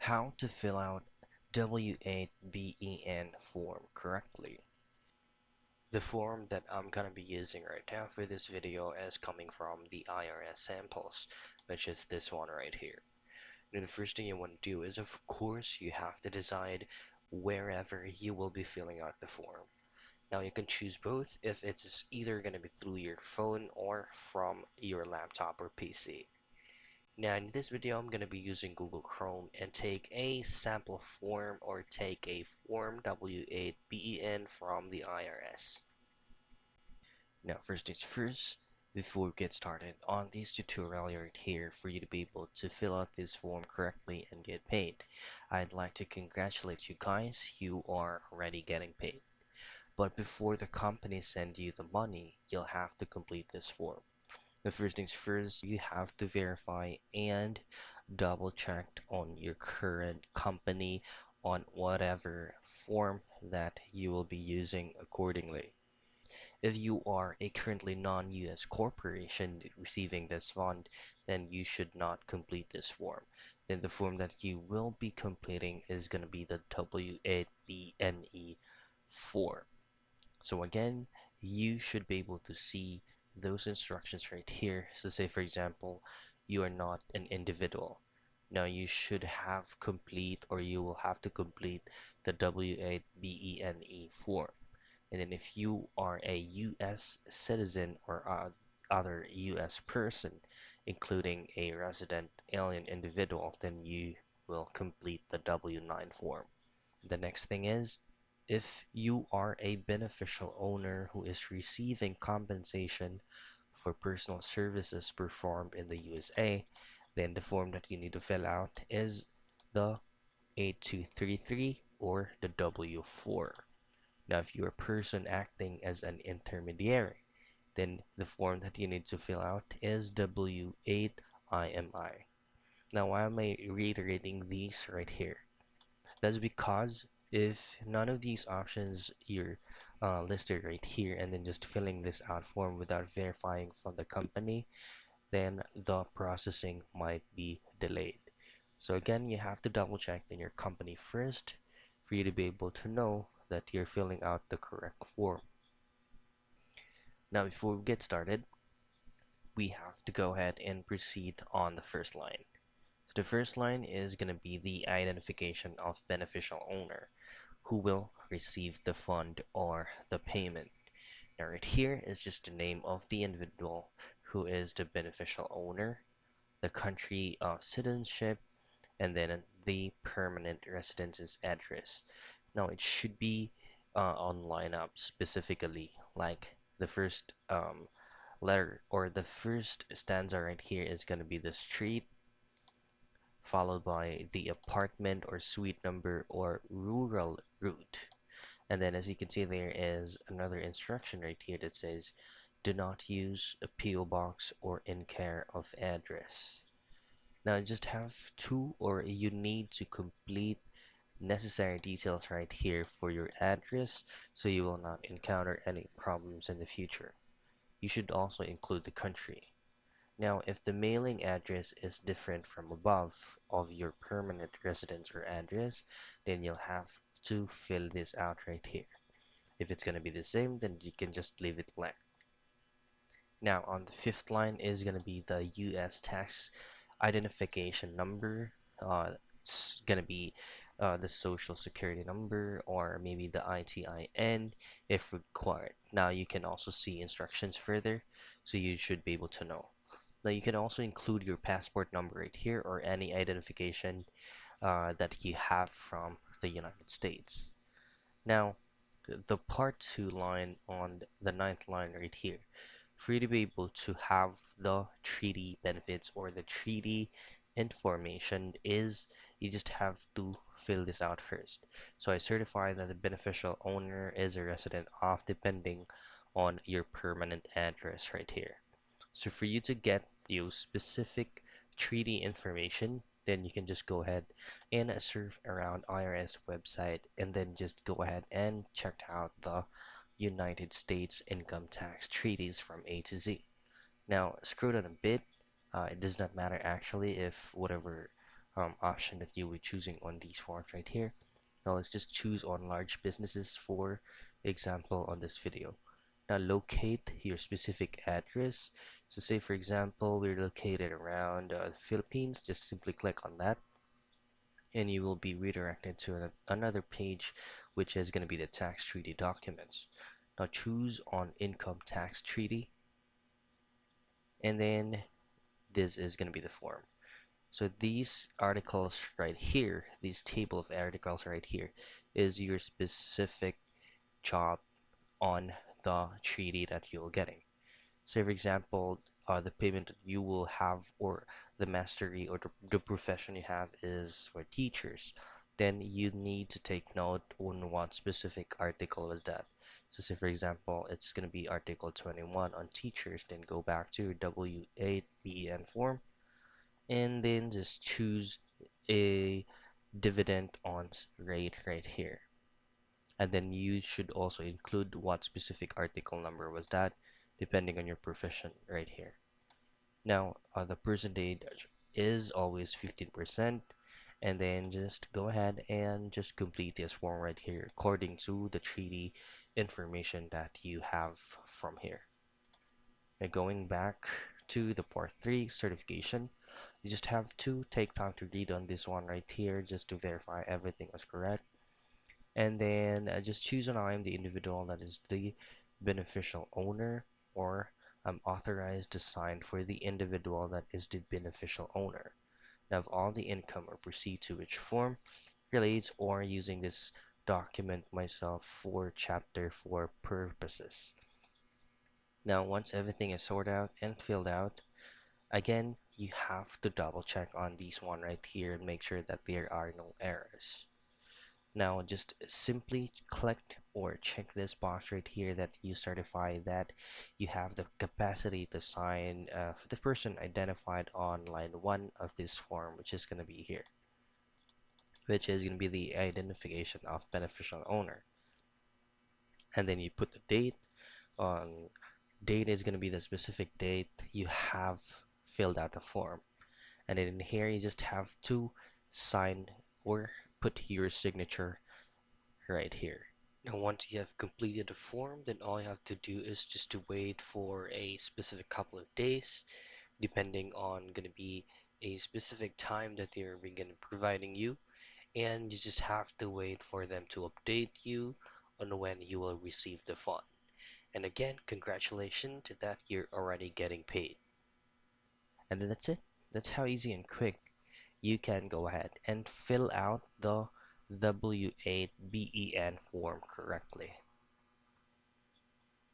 How to fill out W-8BEN form correctly. The form that I'm gonna be using right now for this video is coming from the IRS samples, which is this one right here. Now, the first thing you want to do is, of course, you have to decide wherever you will be filling out the form. Now, you can choose both if it's either going to be through your phone or from your laptop or PC. Now, in this video, I'm going to be using Google Chrome and take a sample form or take a Form W-8BEN from the IRS. Now, first things first, before we get started on this tutorial right here for you to be able to fill out this form correctly and get paid, I'd like to congratulate you guys, you are already getting paid. But before the company send you the money, you'll have to complete this form. The first things first, you have to verify and double check on your current company on whatever form that you will be using accordingly. If you are a currently non-U.S. corporation receiving this fund, then you should not complete this form. Then the form that you will be completing is going to be the W-8BEN form. So again, you should be able to see those instructions right here. So say for example, you are not an individual. Now you should have complete or you will have to complete the W-8BEN form. And then if you are a U.S. citizen or other U.S. person, including a resident alien individual, then you will complete the W-9 form. The next thing is, if you are a beneficial owner who is receiving compensation for personal services performed in the USA, then the form that you need to fill out is the 8233 or the W-4. Now, if you're a person acting as an intermediary, then the form that you need to fill out is W-8IMI. Now, why am I reiterating these right here? That's because if none of these options you're listed right here and then just filling this out form without verifying from the company, then the processing might be delayed. So again, you have to double check in your company first for you to be able to know that you're filling out the correct form. Now, before we get started, we have to go ahead and proceed on the first line. So the first line is going to be the identification of beneficial owner who will receive the fund or the payment. Now, right here is just the name of the individual who is the beneficial owner, the country of citizenship, and then the permanent residence's address. Now, it should be on lineup specifically, like the first letter or the first stanza right here is going to be the street, followed by the apartment or suite number or rural route. And then as you can see, there is another instruction right here that says do not use a PO box or in care of address. Now you just have to or you need to complete necessary details right here for your address so you will not encounter any problems in the future. You should also include the country. Now, if the mailing address is different from above of your permanent residence or address, then you'll have to fill this out right here. If it's going to be the same, then you can just leave it blank. Now, on the fifth line is going to be the U.S. tax identification number. It's going to be the social security number or maybe the ITIN if required. Now, you can also see instructions further, so you should be able to know. Now, you can also include your passport number right here or any identification that you have from the United States. Now, the part 2 line on the ninth line right here, for you to be able to have the treaty benefits or the treaty information is you just have to fill this out first. So I certify that the beneficial owner is a resident of depending on your permanent address right here. So for you to get the specific treaty information, then you can just go ahead and surf around IRS website and then just go ahead and check out the United States income tax treaties from A to Z. Now, scroll down a bit. It does not matter actually if whatever option that you will be choosing on these forms right here. Now let's just choose on large businesses for example on this video. Now locate your specific address. So say for example we're located around the Philippines, just simply click on that and you will be redirected to another page which is going to be the tax treaty documents. Now choose on income tax treaty and then this is going to be the form. So these articles right here, this table of articles right here is your specific job on the treaty that you're getting. Say, for example, the payment that you will have, or the mastery, or the profession you have is for teachers. Then you need to take note on what specific article was that. So, say, for example, it's going to be Article 21 on teachers. Then go back to your W-8BEN form, and then just choose a dividend on rate right here. And then you should also include what specific article number was that, depending on your profession right here. Now, the percentage is always 15%, and then just go ahead and just complete this form right here according to the treaty information that you have from here. Now, going back to the part 3 certification, you just have to take time to read on this one right here just to verify everything was correct. And then just choose on I am the individual that is the beneficial owner, or I'm authorized to sign for the individual that is the beneficial owner. Now, if all the income or proceed to which form relates, or using this document myself for chapter 4 purposes. Now, once everything is sorted out and filled out, again, you have to double check on these one right here and make sure that there are no errors. Now just simply click or check this box right here that you certify that you have the capacity to sign for the person identified on line 1 of this form, which is going to be here, which is going to be the identification of beneficial owner. And then you put the date. On date is going to be the specific date you have filled out the form. And then in here you just have to sign or put your signature right here. Now, once you have completed the form, then all you have to do is just to wait for a specific couple of days, depending on going to be a specific time that they're going to providing you, and you just have to wait for them to update you on when you will receive the fund. And again, congratulations to that you're already getting paid. And then that's it. That's how easy and quick you can go ahead and fill out the W-8BEN form correctly.